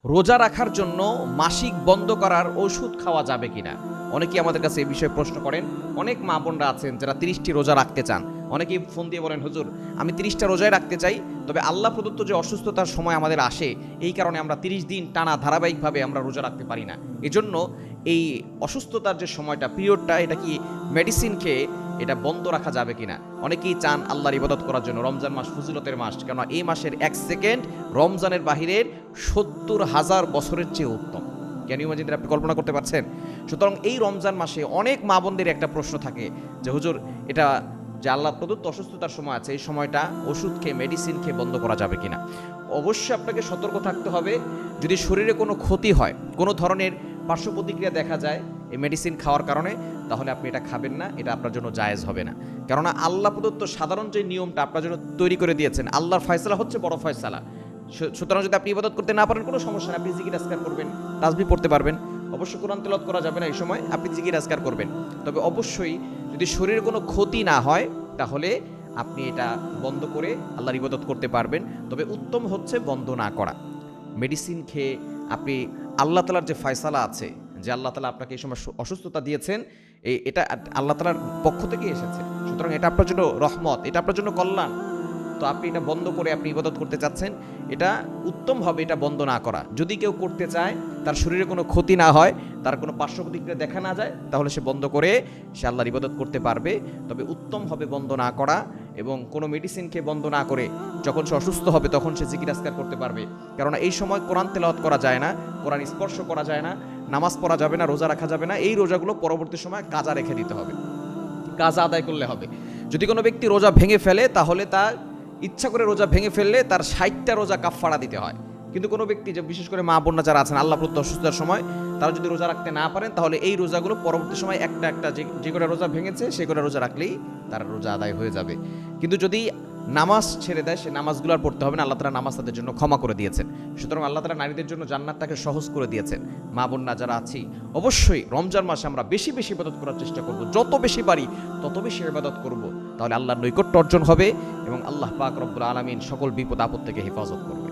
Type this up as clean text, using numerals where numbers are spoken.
রোজা রাখার জন্য মাসিক বন্ধ করার ওষুধ খাওয়া যাবে কিনা? অনেকেই আমাদের কাছে এই বিষয়ে প্রশ্ন করেন। অনেক মা বোনরা আছেন যারা ৩০টি রোজা রাখতে চান। অনেকেই ফোন দিয়ে বলেন, হুজুর আমি ৩০টা রোজায় রাখতে চাই, তবে আল্লাহ প্রদত্ত যে অসুস্থতার সময় আমাদের আসে, এই কারণে আমরা ৩০ দিন টানা ধারাবাহিকভাবে আমরা রোজা রাখতে পারি না। এজন্য এই অসুস্থতার যে সময়টা, পিরিয়ডটা, এটা কি মেডিসিন খেয়ে এটা বন্ধ রাখা যাবে কিনা? অনেকেই চান আল্লাহর ইবাদত করার জন্য। রমজান মাস ফজিলতের মাস, কেননা এই মাসের ১ সেকেন্ড রমজানের বাহিরের ৭০,০০০ বছরের চেয়ে উত্তম। Can you imagine? আপনি কল্পনা করতে পারছেন? সুতরাং এই রমজান মাসে অনেক মা বোনদের একটা প্রশ্ন থাকে যে, হুজুর এটা যে আল্লাহ প্রদত্ত অসুস্থতার সময় আছে, এই সময়টা ওষুধ খেয়ে, মেডিসিন খেয়ে বন্ধ করা যাবে কিনা? অবশ্যই আপনাকে সতর্ক থাকতে হবে। যদি শরীরে কোনো ক্ষতি হয়, কোনো ধরনের পার্শ্ব প্রতিক্রিয়া দেখা যায় এই মেডিসিন খাওয়ার কারণে, তাহলে আপনি এটা খাবেন না, এটা আপনার জন্য জায়েজ হবে না। কেননা আল্লাহ প্রদত্ত সাধারণ যে নিয়মটা আপনার জন্য তৈরি করে দিয়েছেন, আল্লাহর ফয়সালা হচ্ছে বড় ফয়সালা। সুতরাং যদি আপনি ইবাদত করতে না পারেন, কোনো সমস্যা নেই, আপনি জিকির আজকার করবেন, তাসবিহ পড়তে পারবেন। অবশ্য কোরআন তেলাওয়াত করা যাবে না এই সময়, আপনি জিকির আজকার করবেন। তবে অবশ্যই যদি শরীরে কোনো ক্ষতি না হয়, তাহলে আপনি এটা বন্ধ করে আল্লাহর ইবাদত করতে পারবেন। তবে উত্তম হচ্ছে বন্ধ না করা। মেডিসিন খেয়ে আপনি আল্লাহ তাআলার যে ফয়সালা আছে, যে আল্লাহ তাআলা আপনাকে এই সময় অসুস্থতা দিয়েছেন, এটা আল্লাহ তাআলার পক্ষ থেকে এসেছে। সুতরাং এটা আপনার জন্য রহমত, এটা আপনার জন্য কল্যাণ। তো আপনি এটা বন্ধ করে আপনি ইবাদত করতে চাচ্ছেন, এটা উত্তম হবে এটা বন্ধ না করা। যদি কেউ করতে চায়, তার শরীরে কোনো ক্ষতি না হয়, তার কোনো পার্শ্ব প্রতিক্রিয়া দেখা না যায়, তাহলে সে বন্ধ করে সে আল্লাহর ইবাদত করতে পারবে। তবে উত্তম হবে বন্ধ না করা, এবং কোনো মেডিসিনকে বন্ধ না করে যখন সে অসুস্থ হবে তখন সে জিকির আজকার করতে পারবে। কেননা এই সময় কোরআন তেলাওয়াত করা যায় না, কোরআন স্পর্শ করা যায় না, নামাজ পড়া যাবে না, রোজা রাখা যাবে না। এই রোজাগুলো পরবর্তী সময় কাজা রেখে দিতে হবে, কাজা আদায় করলে হবে। যদি কোনো ব্যক্তি রোজা ভেঙে ফেলে, তাহলে তার ইচ্ছা করে রোজা ভেঙে ফেললে তার ৬০টা রোজা কাফফারা দিতে হয়। কিন্তু কোনো ব্যক্তি, যে বিশেষ করে মা বোনরা যারা আছেন আল্লাহ প্রদত্ত অসুস্থতার সময়, তারা যদি রোজা রাখতে না পারেন, তাহলে এই রোজাগুলো পরবর্তী সময় একটা একটা যে করে রোজা ভেঙেছে সেই করে রোজা রাখলেই তার রোজা আদায় হয়ে যাবে। কিন্তু যদি নামাজ ছেড়ে দেয়, সে নামাজগুলো আর পড়তে হবে না। আল্লাহ তাআলা নামাজ তাদের জন্য ক্ষমা করে দিয়েছেন। সুতরাং আল্লাহ তাআলা নারীদের জন্য জান্নাতটাকে সহজ করে দিয়েছেন। মা বোনরা যারা আছি, অবশ্যই রমজান মাসে আমরা বেশি বেশি ইবাদত করার চেষ্টা করব। যত বেশি পারি তত বেশি ইবাদত করব, তাহলে আল্লাহর নৈকট্য অর্জন হবে এবং আল্লাহ পাক রব্বুল আলামিন সকল বিপদ আপদ থেকে হেফাজত করবে।